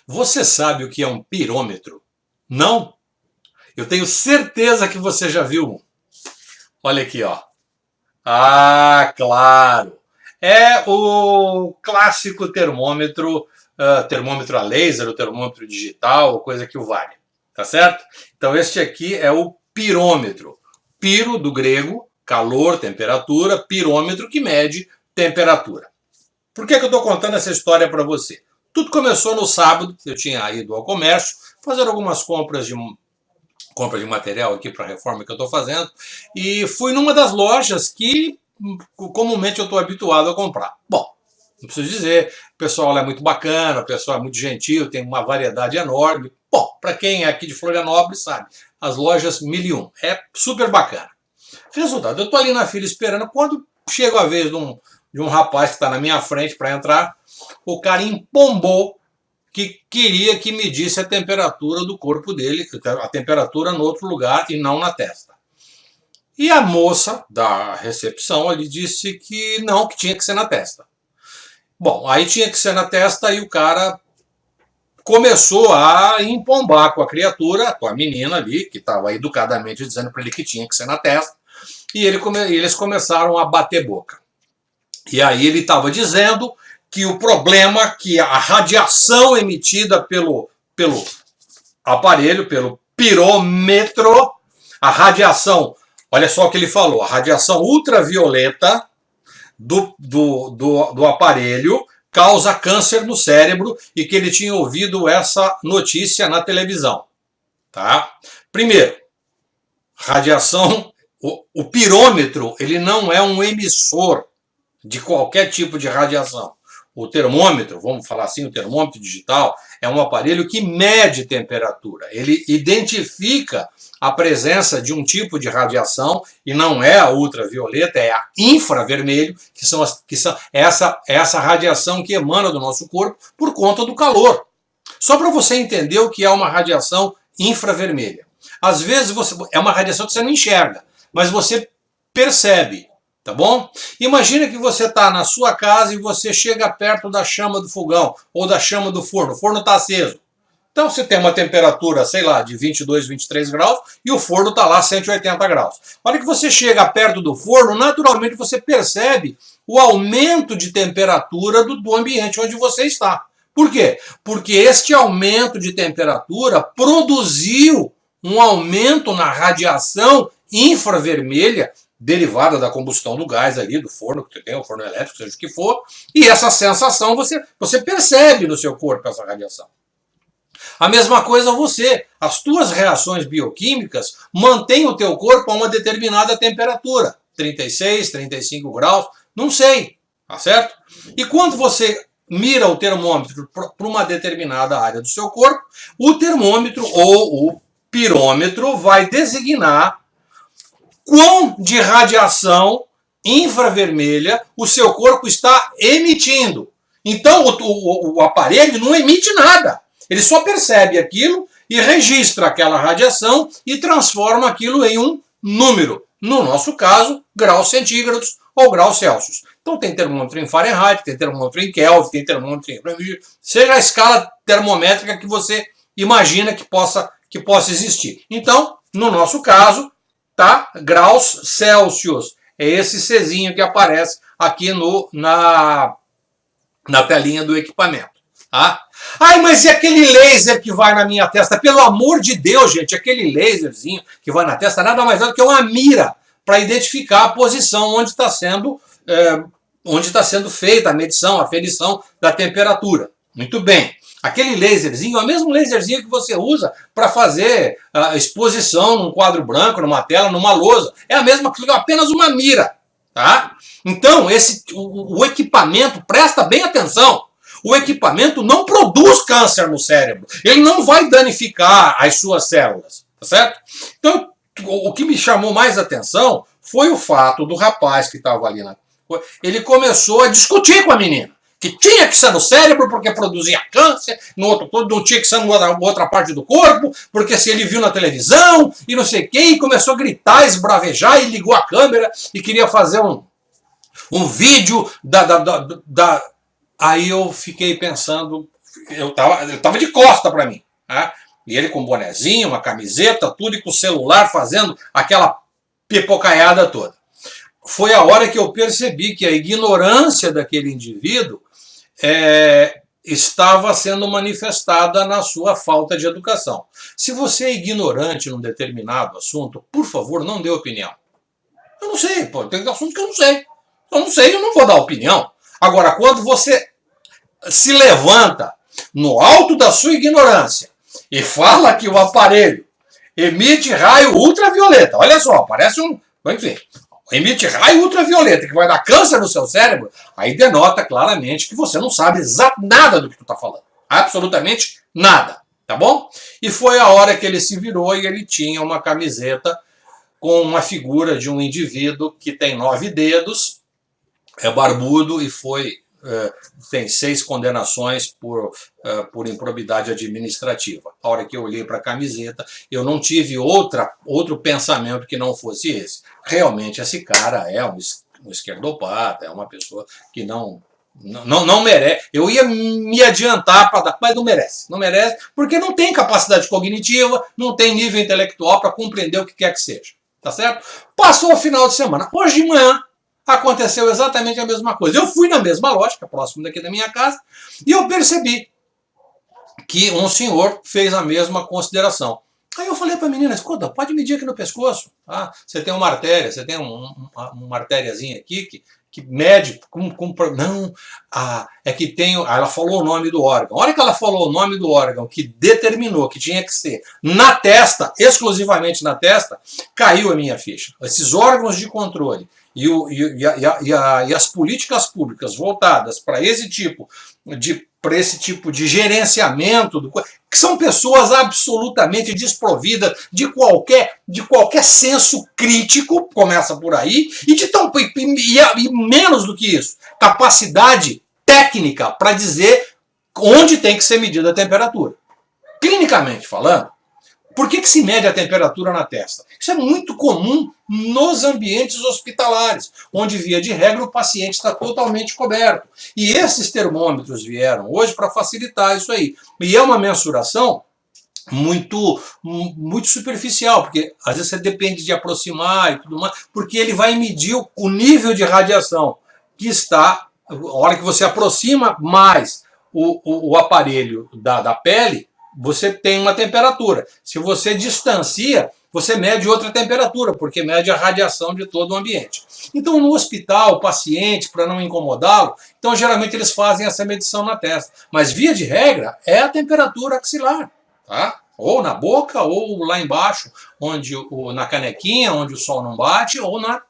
Você sabe o que é um pirômetro? Não? Eu tenho certeza que você já viu um. Olha aqui, ó. Ah, claro. É o clássico termômetro, termômetro a laser, o termômetro digital, coisa que o vale. Tá certo? Então este aqui é o pirômetro. Piro, do grego, calor, temperatura, pirômetro, que mede temperatura. Por que eu estou contando essa história para você? Tudo começou no sábado, eu tinha ido ao comércio, fazer algumas compra de material aqui para a reforma que eu estou fazendo, e fui numa das lojas que comumente eu estou habituado a comprar. Bom, não preciso dizer, o pessoal é muito bacana, o pessoal é muito gentil, tem uma variedade enorme. Bom, para quem é aqui de Florianópolis sabe, as lojas 1001, é super bacana. Resultado, eu estou ali na fila esperando, quando chega a vez de um rapaz que está na minha frente para entrar, o cara empombou que queria que medisse a temperatura do corpo dele, a temperatura no outro lugar e não na testa. E a moça da recepção ali disse que não, que tinha que ser na testa. Bom, aí tinha que ser na testa e o cara começou a empombar com a criatura, com a menina ali, que estava educadamente dizendo para ele que tinha que ser na testa, e eles começaram a bater boca. E aí ele estava dizendo que o problema, que a radiação emitida pelo aparelho, pelo pirômetro, a radiação, olha só o que ele falou, a radiação ultravioleta do aparelho causa câncer no cérebro e que ele tinha ouvido essa notícia na televisão. Tá? Primeiro, radiação, o pirômetro, ele não é um emissor de qualquer tipo de radiação. O termômetro, vamos falar assim, o termômetro digital, é um aparelho que mede temperatura. Ele identifica a presença de um tipo de radiação, e não é a ultravioleta, é a infravermelho, que são essa radiação que emana do nosso corpo por conta do calor. Só para você entender o que é uma radiação infravermelha. Às vezes é uma radiação que você não enxerga, mas você percebe. Tá bom? Imagina que você está na sua casa e você chega perto da chama do fogão ou da chama do forno. O forno está aceso. Então você tem uma temperatura, sei lá, de 22, 23 graus e o forno está lá 180 graus. A hora que você chega perto do forno, naturalmente você percebe o aumento de temperatura do ambiente onde você está. Por quê? Porque este aumento de temperatura produziu um aumento na radiação infravermelha derivada da combustão do gás ali, do forno, que tem o forno elétrico, seja o que for, e essa sensação você percebe no seu corpo, essa radiação. A mesma coisa você, as tuas reações bioquímicas mantêm o teu corpo a uma determinada temperatura, 36, 35 graus, não sei, tá certo? E quando você mira o termômetro para uma determinada área do seu corpo, o termômetro ou o pirômetro vai designar quão de radiação infravermelha o seu corpo está emitindo. Então o aparelho não emite nada. Ele só percebe aquilo e registra aquela radiação e transforma aquilo em um número. No nosso caso, graus centígrados ou graus Celsius. Então tem termômetro em Fahrenheit, tem termômetro em Kelvin, tem termômetro em... seja a escala termométrica que você imagina que possa existir. Então, no nosso caso, tá? Graus Celsius. É esse Czinho que aparece aqui na telinha do equipamento. Tá? Ai, mas e aquele laser que vai na minha testa? Pelo amor de Deus, gente, aquele laserzinho que vai na testa nada mais é do que uma mira para identificar a posição onde está sendo feita a medição, a aferição da temperatura. Muito bem. Aquele laserzinho é o mesmo laserzinho que você usa para fazer exposição num quadro branco, numa tela, numa lousa. É a mesma coisa, apenas uma mira. Tá? Então, o equipamento, presta bem atenção, o equipamento não produz câncer no cérebro. Ele não vai danificar as suas células. Tá certo? Então, o que me chamou mais atenção foi o fato do rapaz que estava ali ele começou a discutir com a menina. Que tinha que ser no cérebro porque produzia câncer, no outro não tinha que ser em outra parte do corpo, porque se ele viu na televisão e não sei o que, e começou a gritar, esbravejar e ligou a câmera e queria fazer um vídeo Aí eu fiquei pensando, ele tava de costa para mim. Tá? E ele com um bonezinho, uma camiseta, tudo, e com o celular fazendo aquela pipocaiada toda. Foi a hora que eu percebi que a ignorância daquele indivíduo estava sendo manifestada na sua falta de educação. Se você é ignorante num determinado assunto, por favor, não dê opinião. Eu não sei, pô, tem assunto que eu não sei. Eu não sei, eu não vou dar opinião. Agora, quando você se levanta no alto da sua ignorância e fala que o aparelho emite raio ultravioleta, olha só, parece um... Enfim, emite raio ultravioleta que vai dar câncer no seu cérebro, aí denota claramente que você não sabe nada do que tu está falando. Absolutamente nada, tá bom? E foi a hora que ele se virou e ele tinha uma camiseta com uma figura de um indivíduo que tem 9 dedos, é barbudo e tem 6 condenações por improbidade administrativa. A hora que eu olhei para a camiseta, eu não tive outro pensamento que não fosse esse. Realmente, esse cara é um esquerdopata, é uma pessoa que não merece. Eu ia me adiantar para dar, mas não merece. Não merece porque não tem capacidade cognitiva, não tem nível intelectual para compreender o que quer que seja. Tá certo? Passou o final de semana. Hoje de manhã, aconteceu exatamente a mesma coisa. Eu fui na mesma lógica, próximo daqui da minha casa, e eu percebi que um senhor fez a mesma consideração. Aí eu falei para a menina, escuta, pode medir aqui no pescoço. Tá? Você tem uma artéria, você tem uma artériazinha aqui que mede não, é que tem... Ela falou o nome do órgão. A hora que ela falou o nome do órgão, que determinou que tinha que ser na testa, exclusivamente na testa, caiu a minha ficha. Esses órgãos de controle e as políticas públicas voltadas para esse tipo de gerenciamento, que são pessoas absolutamente desprovidas de qualquer senso crítico, começa por aí, e menos do que isso, capacidade técnica para dizer onde tem que ser medida a temperatura. Clinicamente falando, por que se mede a temperatura na testa? Isso é muito comum nos ambientes hospitalares, onde, via de regra, o paciente está totalmente coberto. E esses termômetros vieram hoje para facilitar isso aí. E é uma mensuração muito superficial, porque às vezes você depende de aproximar e tudo mais, porque ele vai medir o nível de radiação que está, a hora que você aproxima mais o aparelho da pele, você tem uma temperatura. Se você distancia, você mede outra temperatura, porque mede a radiação de todo o ambiente. Então, no hospital, o paciente, para não incomodá-lo, então geralmente eles fazem essa medição na testa. Mas, via de regra, é a temperatura axilar. Tá? Ou na boca, ou lá embaixo, na canequinha, onde o sol não bate, ou na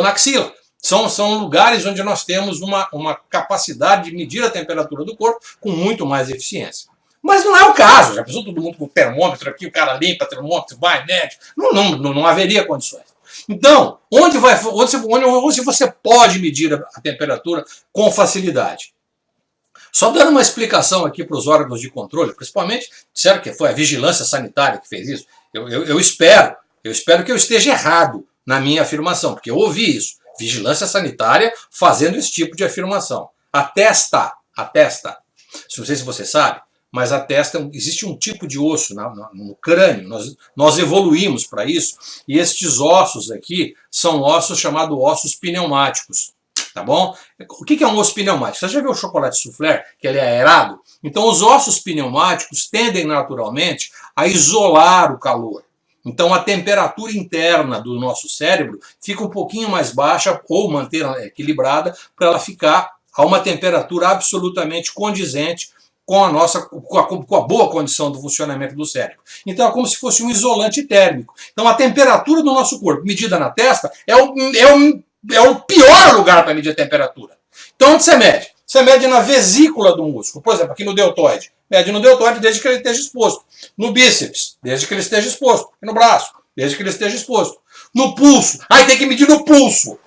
axila. São lugares onde nós temos uma capacidade de medir a temperatura do corpo com muito mais eficiência. Mas não é o caso. Já pensou todo mundo com o termômetro aqui, o cara limpa o termômetro, vai, mede. Não haveria condições. Então, onde você pode medir a temperatura com facilidade? Só dando uma explicação aqui para os órgãos de controle, principalmente, disseram que foi a vigilância sanitária que fez isso. Eu espero que eu esteja errado na minha afirmação, porque eu ouvi isso. Vigilância sanitária fazendo esse tipo de afirmação. A testa. Não sei se você sabe, mas a testa, existe um tipo de osso no crânio, nós evoluímos para isso, e estes ossos aqui são ossos chamados ossos pneumáticos, tá bom? O que é um osso pneumático? Você já viu o chocolate soufflé, que ele é aerado? Então os ossos pneumáticos tendem naturalmente a isolar o calor. Então a temperatura interna do nosso cérebro fica um pouquinho mais baixa, ou manter equilibrada, para ela ficar a uma temperatura absolutamente condizente com a boa condição do funcionamento do cérebro. Então é como se fosse um isolante térmico. Então a temperatura do nosso corpo, medida na testa, é o pior lugar para medir a temperatura. Então onde você mede? Você mede na vesícula do músculo. Por exemplo, aqui no deltoide. Mede no deltoide desde que ele esteja exposto. No bíceps, desde que ele esteja exposto. E no braço, desde que ele esteja exposto. No pulso. Aí tem que medir no pulso.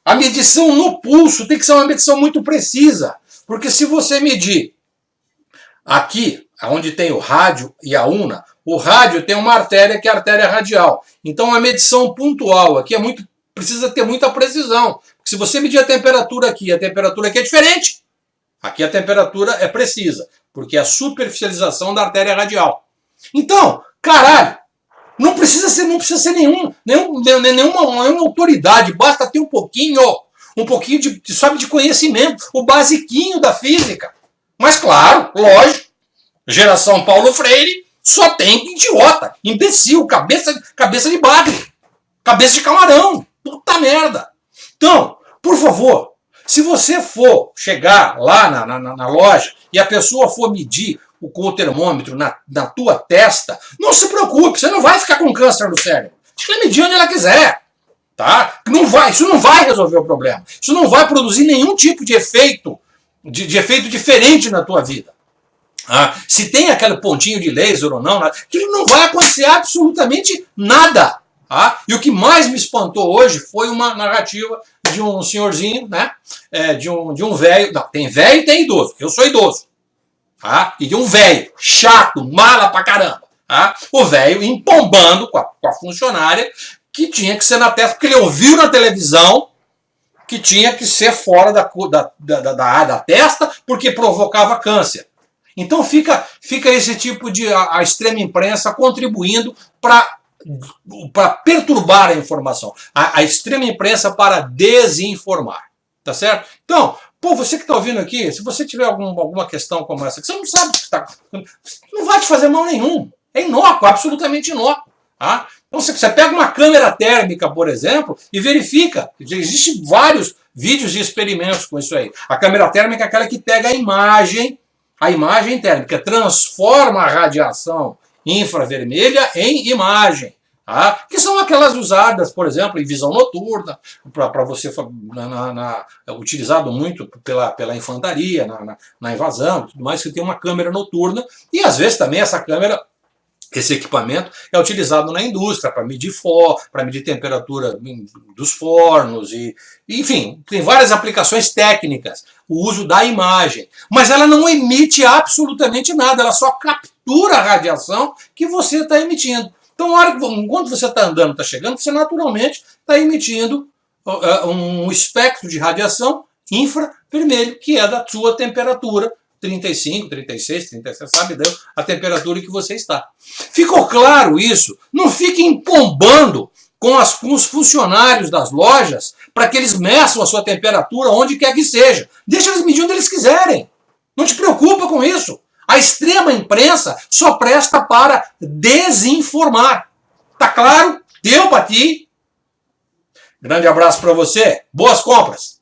A medição no pulso tem que ser uma medição muito precisa. Porque se você medir aqui, onde tem o rádio e a una, o rádio tem uma artéria que é a artéria radial. Então a medição pontual aqui precisa ter muita precisão. Porque se você medir a temperatura aqui e a temperatura aqui é diferente, Aqui a temperatura é precisa, porque é a superficialização da artéria radial. Então, caralho, não precisa ser nenhuma autoridade, basta ter um pouquinho de conhecimento, o basiquinho da física. Mas claro, lógico, geração Paulo Freire só tem idiota, imbecil, cabeça de bagre, cabeça de camarão, puta merda. Então, por favor, se você for chegar lá na loja e a pessoa for medir com o termômetro na tua testa, não se preocupe, você não vai ficar com câncer no cérebro. Deixa ela medir onde ela quiser. Tá? Isso não vai resolver o problema. Isso não vai produzir nenhum tipo de efeito, de efeito diferente na tua vida. Se tem aquele pontinho de laser ou não, aquilo não vai acontecer absolutamente nada. E o que mais me espantou hoje foi uma narrativa de um senhorzinho, né? De um velho. Não, tem velho e tem idoso. Eu sou idoso. E de um velho chato, mala pra caramba. O velho empombando com a funcionária que tinha que ser na testa, porque ele ouviu na televisão que tinha que ser fora da testa porque provocava câncer. Então fica esse tipo de a extrema imprensa contribuindo para perturbar a informação. A extrema imprensa para desinformar. Tá certo? Então, pô, você que está ouvindo aqui, se você tiver alguma questão como essa, que você não sabe o que está... Não vai te fazer mal nenhum. É inócuo, absolutamente inócuo. Então você pega uma câmera térmica, por exemplo, e verifica. Existem vários vídeos e experimentos com isso aí. A câmera térmica é aquela que pega a imagem térmica, transforma a radiação infravermelha em imagem. Que são aquelas usadas, por exemplo, em visão noturna, para você utilizado muito pela infantaria, na invasão, tudo mais, que tem uma câmera noturna, e às vezes também esse equipamento é utilizado na indústria para medir temperatura dos fornos, enfim, tem várias aplicações técnicas, o uso da imagem, mas ela não emite absolutamente nada, ela só captura a radiação que você está emitindo. Então, enquanto você está andando, está chegando, você naturalmente está emitindo um espectro de radiação infravermelho, que é da sua temperatura, 35, 36, 37, sabe a temperatura que você está. Ficou claro isso? Não fique empombando com os funcionários das lojas para que eles meçam a sua temperatura onde quer que seja. Deixa eles medir onde eles quiserem. Não te preocupa com isso. A extrema imprensa só presta para desinformar. Tá claro? Deu para ti? Grande abraço para você. Boas compras.